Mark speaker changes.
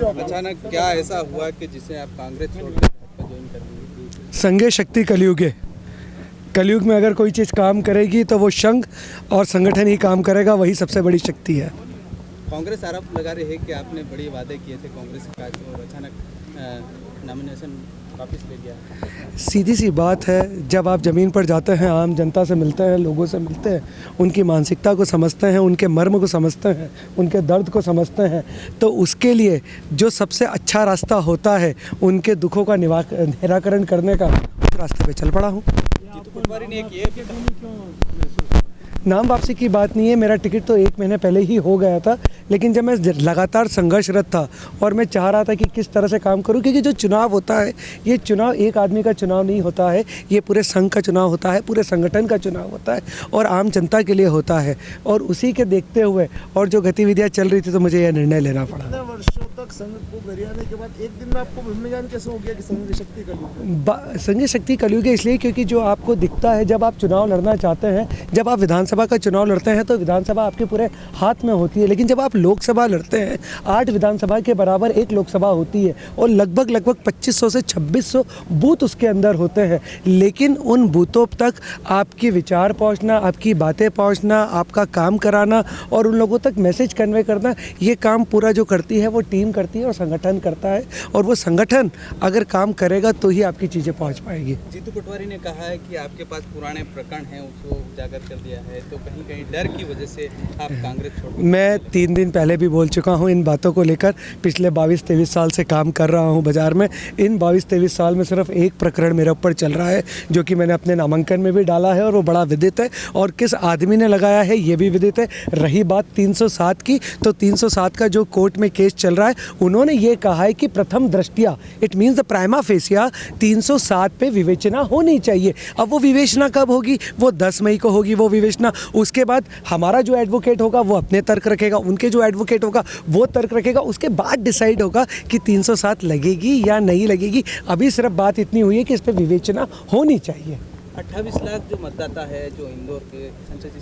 Speaker 1: अचानक क्या ऐसा हुआ कि जिसे आप कांग्रेस छोड़ के भाजपा ज्वाइन कर ली?
Speaker 2: संघे शक्ति कलयुग है। कलयुग में अगर कोई चीज़ काम करेगी तो वो संघ और संगठन ही काम करेगा, वही सबसे बड़ी शक्ति है।
Speaker 1: कांग्रेस आरोप लगा रही है कि आपने बड़ी वादे किए थे कांग्रेस के काज और अचानक नॉमिनेशन वापस ले लिया।
Speaker 2: सीधी सी बात है, जब आप ज़मीन पर जाते हैं, आम जनता से मिलते हैं, लोगों से मिलते हैं, उनकी मानसिकता को समझते हैं, उनके मर्म को समझते हैं, उनके दर्द को समझते हैं, तो उसके लिए जो सबसे अच्छा रास्ता होता है उनके दुखों का निराकरण करने का, उस रास्ते पे चल पड़ा हूँ।
Speaker 1: जीतू पटवारी ने
Speaker 2: नाम वापसी की बात नहीं है, मेरा टिकट तो 1 महीने पहले ही हो गया था, लेकिन जब मैं लगातार संघर्षरत था और मैं चाह रहा था कि किस तरह से काम करूं, क्योंकि जो चुनाव होता है, ये चुनाव एक आदमी का चुनाव नहीं होता है, ये पूरे संघ का चुनाव होता है, पूरे संगठन का चुनाव होता है और आम जनता के लिए होता है। और उसी के देखते हुए और जो गतिविधियाँ चल रही थी, तो मुझे यह निर्णय लेना पड़ा।
Speaker 3: इतने वर्षों तक संघ को गरियाने के बाद एक दिन में आपको भूमिज्ञान कैसे हो गया कि संघ शक्ति कलयुग?
Speaker 2: संघ शक्ति कलयुग है इसलिए क्योंकि जो आपको दिखता है, जब आप चुनाव लड़ना चाहते हैं, जब आप विधानसभा का चुनाव लड़ते हैं तो विधानसभा आपके पूरे हाथ में होती है, लेकिन जब आप लोकसभा लड़ते हैं, 8 विधानसभा के बराबर एक लोकसभा होती है और लगभग 2500 से 2600 बूथ उसके अंदर होते हैं, लेकिन उन बूथों तक आपकी विचार पहुंचना, आपकी बातें पहुंचना, आपका काम कराना और उन लोगों तक मैसेज कन्वे करना, ये काम पूरा जो करती है वो टीम करती है और संगठन करता है, और वो संगठन अगर काम करेगा तो ही आपकी चीज़ें पहुंच पाएगी।
Speaker 1: जीतू पटवारी ने कहा है कि आपके पास पुराने प्रकरण हैं, उसको उजागर कर दिया है, तो कहीं कहीं डर की वजह से आप कांग्रेस छोड़।
Speaker 2: मैं 3 दिन पहले भी बोल चुका हूं इन बातों को लेकर। पिछले 22-23 साल से काम कर रहा हूं बाज़ार में। इन 22-23 साल में सिर्फ एक प्रकरण मेरे ऊपर चल रहा है, जो कि मैंने अपने नामांकन में भी डाला है और वो बड़ा विदित है, और किस आदमी ने लगाया है ये भी विदित है। रही बात 307 की, तो 307 का जो कोर्ट में केस चल रहा है, उन्होंने ये कहा है कि प्रथम दृष्टिया, it means the prima facie, 307 पे विवेचना होनी चाहिए। अब वो विवेचना कब होगी? वो 10 मई को होगी वो विवेचना। उसके बाद हमारा जो एडवोकेट होगा वो अपने तर्क रखेगा, उनके जो एडवोकेट होगा वो तर्क रखेगा, उसके बाद डिसाइड होगा कि 307 लगेगी या नहीं लगेगी। अभी सिर्फ बात इतनी हुई है कि इस पर विवेचना होनी चाहिए।
Speaker 1: 28 लाख जो मतदाता है, जो इंदौर के संसदीय